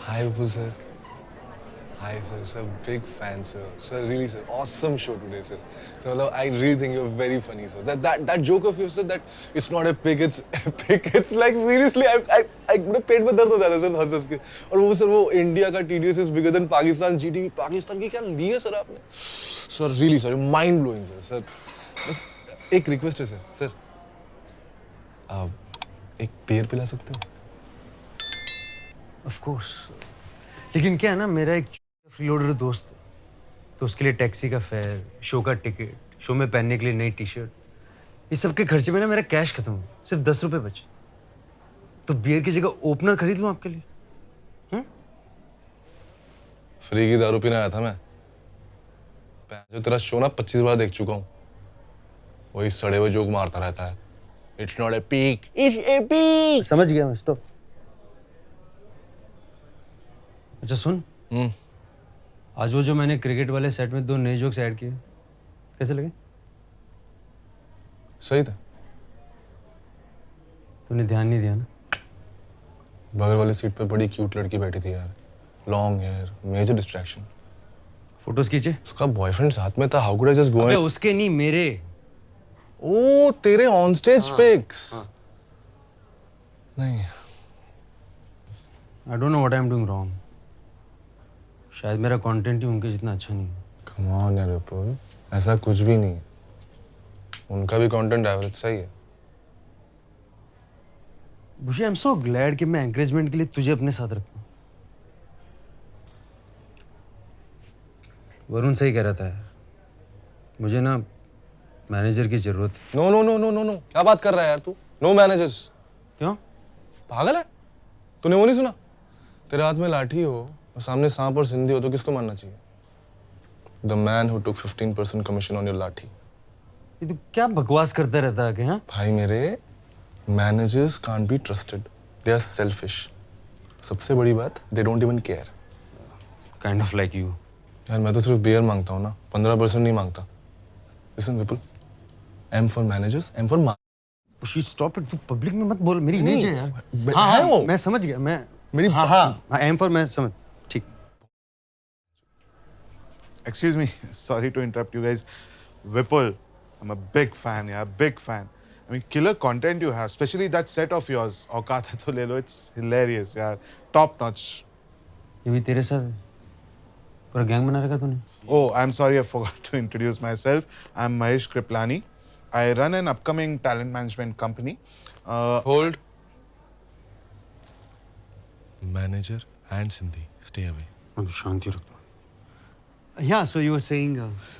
Hi, Vipul sir. Hi, sir. Sir, big fan, sir. Sir, really, sir. Awesome show today, sir. So, I really think you're very funny, sir. That joke of yours, sir, that it's not a pig, it's epic. It's like, seriously, मेरे पेट में दर्द हो जाता है, sir, हंस हंस के. और वो, सर, वो इंडिया का TDS is bigger than Pakistan GDP. Pakistan की क्या ली है, सर, आपने? Sir, really, sir. Mind blowing, sir. Sir, बस एक रिक्वेस्ट है, सर. सर, आप एक बियर पिला सकते हो? Of course. लेकिन क्या है ना, मेरा एक फ्रीलोडर दोस्त है, तो उसके लिए टैक्सी का फेयर, शो का टिकट, शो में पहनने के लिए नई टी-शर्ट, इस सब के खर्चे में ना मेरा कैश खत्म हो, सिर्फ 10 रुपए बचे। तो बियर की जगह ओपनर खरीद लूं आपके लिए? फ्री की दारू पीने आया था मैं। जो तेरा शो ना 25 बार देख चुका हूँ। वही सड़े हुए जोक मारता रहता है। It's not a peak, it's a peak. समझ गया मैं, स्टॉप। अच्छा सुन, आज वो जो मैंने क्रिकेट वाले सेट में 2 नए जोक्स ऐड किए, कैसे लगे? सही था। तूने ध्यान नहीं दिया ना? बगल वाली सीट पे बड़ी क्यूट लड़की बैठी थी यार। Long hair, major distraction. Photos खींचे? उसका बॉयफ्रेंड साथ में था। How could I just go? अबे उसके नहीं, मेरे। ओ, तेरे ऑन स्टेज पिक्स। नहीं। I don't know what I am doing wrong. शायद मेरा कंटेंट ही उनके जितना अच्छा नहीं है। कम ऑन यार विपुल, ऐसा कुछ भी नहीं है। उनका भी कंटेंट एवरेज सही है। बुशी, आई एम सो ग्लैड कि मैं एंकरेजमेंट के लिए तुझे अपने साथ रखूं। वरुण सही कह रहा था यार, मुझे ना मैनेजर की जरूरत है। No no no no no no, क्या बात कर रहा है यार तू? No managers. क्यों? पागल है? तूने वो नहीं सुना? तेरे हाथ में लाठी हो और सामने सांप और सिंधी हो तो किसको मानना चाहिए? The man who took 15% commission on your लाठी। ये तू क्या बकवास करता रहता है? हाँ भाई मेरे, managers can't be trusted. They are selfish. सबसे बड़ी बात, they don't even care. Kind of like you. यार मैं तो सिर्फ बियर मांगता हूँ ना, 15% नहीं मांगता। Listen Vipul, M for managers, M for बुशी स्टॉप इट, तू पब्लिक में मत बोल, मेरी इमेज है यार। हाँ हाँ वो मैं समझ गया, मैं मेरी हाँ हाँ एम फॉर, मैं समझ, ठीक। Excuse me, sorry to interrupt you guys. Vipul, I'm a big fan, yeah, big fan. I mean, killer content you have, especially that set of yours. औकात है तो ले लो, it's hilarious, यार, top notch. ये भी तेरे साथ पूरा गैंग बना रखा तूने? Oh, I'm sorry, I forgot to introduce myself. I'm Mahesh Kriplani. I run an upcoming talent management company. Hold. Manager and Sindhi, stay away. शांति रखो। Yeah, so you were saying.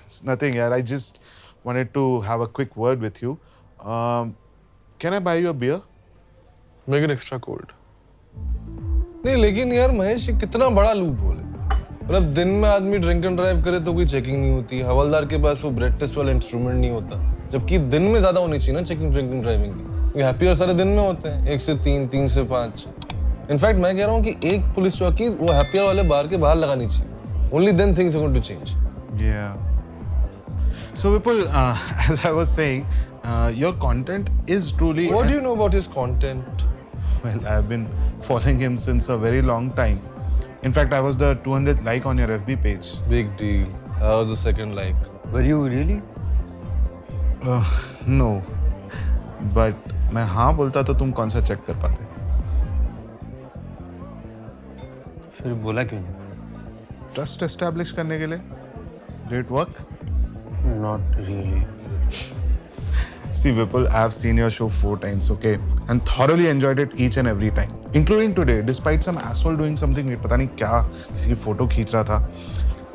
It's nothing, yaar. I just wanted to have a quick word with you. Can I buy you a beer? Make it extra cold. नहीं लेकिन यार महेश, ये कितना बड़ा loop hole है। मतलब दिन में आदमी ड्रिंक एंड ड्राइव करे तो कोई चेकिंग नहीं होती, हवलदार के पास वो ब्रेड टेस्ट वाला इंस्ट्रूमेंट नहीं होता, जबकि दिन में ज्यादा होनी चाहिए ना चेकिंग ड्रिंकिंग ड्राइविंग की। हैप्पी आवर सारे दिन में होते हैं, 1 से 3, 3 से 5। इनफैक्ट मैं कह रहा हूँ कि एक पुलिस चौकी वो हैप्पी आवर वाले बार के बाहर लगानी चाहिए। Only then things are going to change. Yeah. So Vipul, as I was saying, your content is truly. What do you know about his content? Well, I've been following him since a very long time. In fact, I was the 200th like on your FB page. Big deal. I was the second like. Were you really? No. But मैं हाँ बोलता तो तुम कौन सा check कर पाते? फिर बोला क्यों नहीं? Trust establish करने के लिए. Did it work? Not really. See Vipul, I have seen your show 4 times, okay, and thoroughly enjoyed it each and every time, including today, despite some asshole doing something पता नहीं क्या किसी की photo खींच रहा था.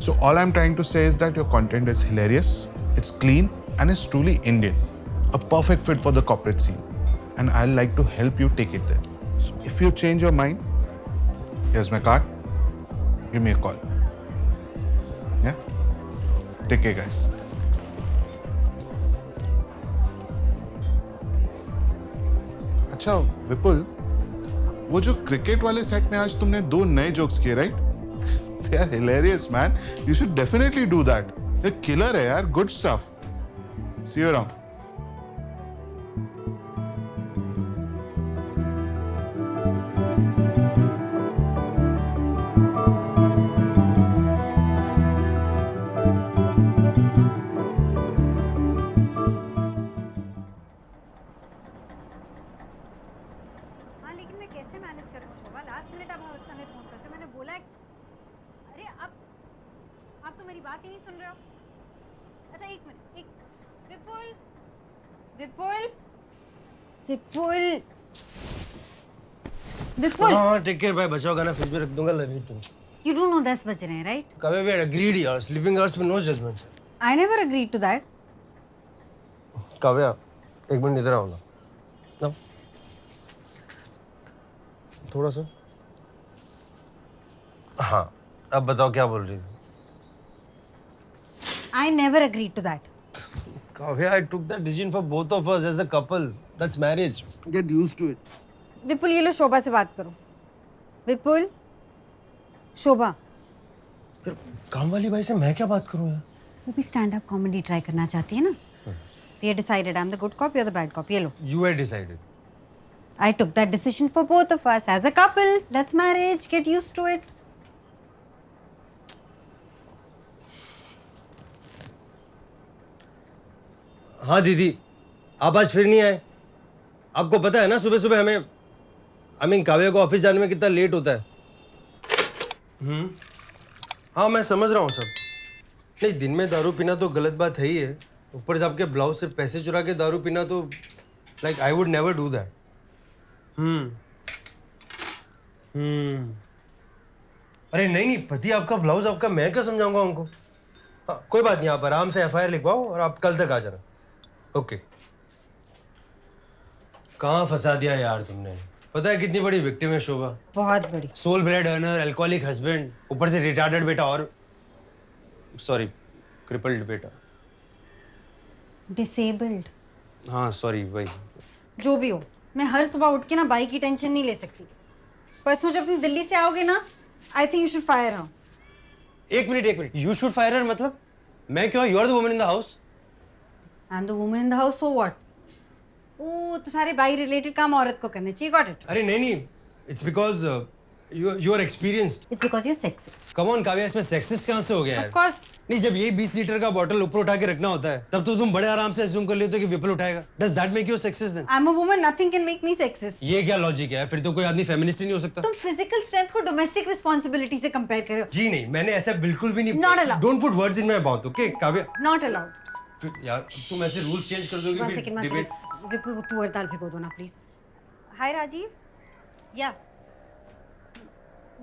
So all I'm trying to say is that your content is hilarious, it's clean, and it's truly Indian, a perfect fit for the corporate scene, and I'd like to help you take it there. So if you change your mind, here's my card. Give me a call. Yeah. Take care, guys. अच्छा विपुल, वो जो cricket वाले set में आज तुमने 2 नए jokes किए, right? They are hilarious, man. You should definitely do that. ये किलर है यार, good stuff. See you around. मेरी बात ही नहीं सुन रहे हो? अच्छा एक मिनट, एक विपुल, विपुल, विपुल, विपुल। हाँ टेक केयर बाय, बचाओ गाना फ्रिज में रख दूंगा, love you too. You don't know 10 बज रहे हैं, right? कभी भी agreed यार, sleeping hours में no judgment sir। I never agreed to that. Kavya, एक मिनट इधर आओ ना। ना। थोड़ा सा। हाँ, अब बताओ क्या बोल रही थी? I never agreed to that. Kavya, I took that decision for both of us as a couple. That's marriage. Get used to it. विपुल ये लो शोभा से बात करो। विपुल, शोभा। फिर काम वाली बाई से मैं क्या बात करूं यार? वो भी स्टैंड अप कॉमेडी ट्राई करना चाहती है ना? We had decided I'm the good cop, you're the bad cop. ये लो। You had decided. I took that decision for both of us as a couple. That's marriage. Get used to it. हाँ दीदी, आप आज फिर नहीं आए। आपको पता है ना सुबह सुबह हमें काव्या को ऑफिस जाने में कितना लेट होता है। हाँ मैं समझ रहा हूँ सब। नहीं, दिन में दारू पीना तो गलत बात है ही है, ऊपर से आपके ब्लाउज से पैसे चुरा के दारू पीना तो like I would never do that. अरे नहीं नहीं, पति आपका ब्लाउज आपका, मैं क्या समझाऊंगा उनको। हाँ कोई बात नहीं, आप आराम से एफआईआर लिखवाओ और आप कल तक आ जाना। ओके। कहाँ फंसा दिया यार तुमने। पता है कितनी बड़ी विक्टिम है शोभा। बहुत बड़ी। Sole bread earner, alcoholic husband, ऊपर से रिटार्डेड बेटा और सॉरी क्रिपल्ड बेटा। डिसेबल्ड। हाँ सॉरी वही। जो भी हो, मैं हर सुबह उठ के ना बाई की टेंशन नहीं ले सकती। परसों जब तुम दिल्ली से आओगे ना, I think you should fire her. एक minute, you should fire her मतलब? मैं क्यों? You are the woman in the house. I am the woman in the house, so what? Oh तो सारे बाई रिलेटेड काम औरत को करने चाहिए। Got it. अरे नहीं, it's because you are experienced. It's because you sexist. Come on Kavya, इसमें सेक्सिस्ट कहाँ से हो गया यार? Of course. नहीं, जब ये 20 लीटर का बॉटल ऊपर उठा के रखना होता है तब तो तुम बड़े आराम से अज्यूम कर लेते हो कि विपुल उठाएगा। Does that make you sexist then? I am a woman, nothing can make me sexist. ये क्या लॉजिक है? फिर तो कोई आदमी फेमिनिस्ट ही नहीं हो सकता। तुम फिजिकल स्ट्रेंथ को डोमेस्टिक रिस्पांसिबिलिटी से कंपेयर कर रहे हो। जी नहीं, मैंने ऐसा बिल्कुल भी नहीं। Not allowed. Don't put words in my mouth, okay Kavya? Not allowed. फिर यार तुम ऐसे रूल्स चेंज कर दोगे वन फिर सेकंड, डिबेट। विपुल वो तुअर दाल भिगो दो ना प्लीज। हाय राजीव। या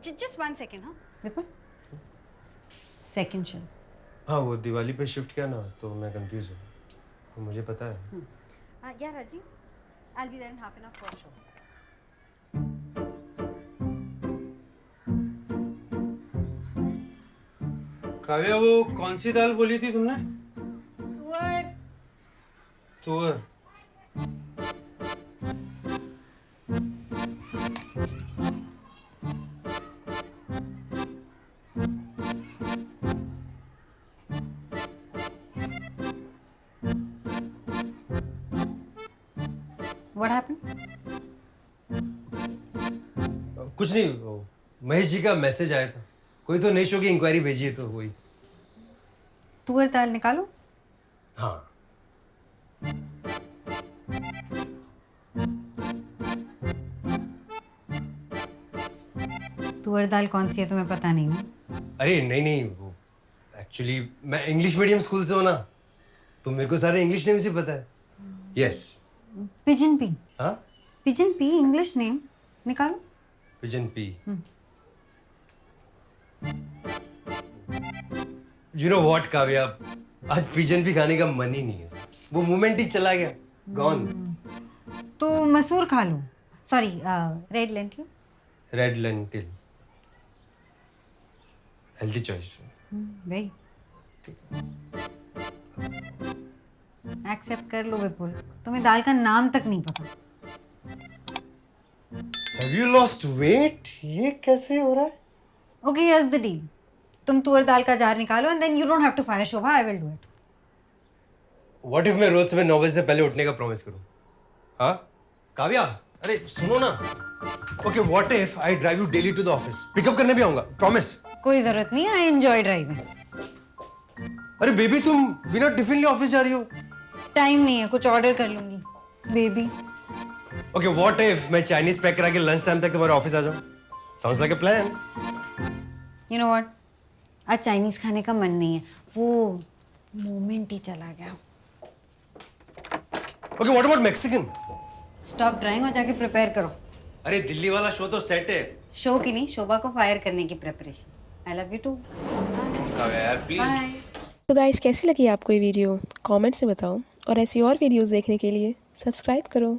जस्ट 1 सेकंड। हाँ विपुल, सेकंड शो। हाँ वो दिवाली पे शिफ्ट किया ना तो मैं कंफ्यूज हूँ, मुझे पता है। Yeah Rajiv, I will be there in half an hour for show. Kavya वो कौन सी दाल बोली थी तुमने? तुअर। तुअर। What happened? कुछ नहीं, वो महेश जी का मैसेज आया था, कोई तो नई शो की इंक्वायरी भेजी है तो वही। तुअर दाल निकालो। हाँ तुअर दाल कौन सी है तुम्हें पता नहीं ना? अरे नहीं, वो एक्चुअली मैं इंग्लिश मीडियम स्कूल से हूँ ना, तो मेरे को सारे इंग्लिश नेम से पता है। यस। Pigeon P. हाँ पिजन पी इंग्लिश नेम। निकालो। Pigeon P. You know what Kavya, आज पिजन पी खाने का मन ही नहीं है, वो मोमेंट ही चला गया, गॉन। तो मसूर खा लो, sorry red lentil. Red lentil, healthy choice. भाई एक्सेप्ट कर लो विपुल, तुम्हें दाल का नाम तक नहीं पता। Have you lost weight? ये कैसे हो रहा है? ओके हियर्स द डील, तुम तुअर दाल का जार निकालो and then you don't have to fire Shobha, I will do it. What if मैं रोज सुबह 9 बजे से पहले उठने का प्रॉमिस करूं? हाँ काव्या, अरे सुनो ना। Okay what if I drive you daily to the office, pick up करने भी आऊंगा, प्रॉमिस। कोई जरूरत नहीं, आई एंजॉय ड्राइविंग। अरे बेबी तुम बिना टिफिन लिए ऑफिस जा रही हो? टाइम नहीं है, कुछ ऑर्डर कर लूंगी बेबी। ओके व्हाट इफ मैं चाइनीज पैक करा के लंच टाइम तक तुम्हारे ऑफिस आ जाऊं? Sounds like a plan. You know what, आज चाइनीज खाने का मन नहीं है, वो मोमेंट ही चला गया। Okay what about Mexican? Stop drawing और जाके प्रिपेयर करो। अरे दिल्ली वाला शो तो सेट है। शो की नहीं, शोभा को फायर करने की preparation. I love you too. Kavya यार प्लीज। बाय। तो गाइस कैसी लगी आपको ये वीडियो कमेंट्स में बताओ और ऐसी और वीडियोस देखने के लिए सब्सक्राइब करो।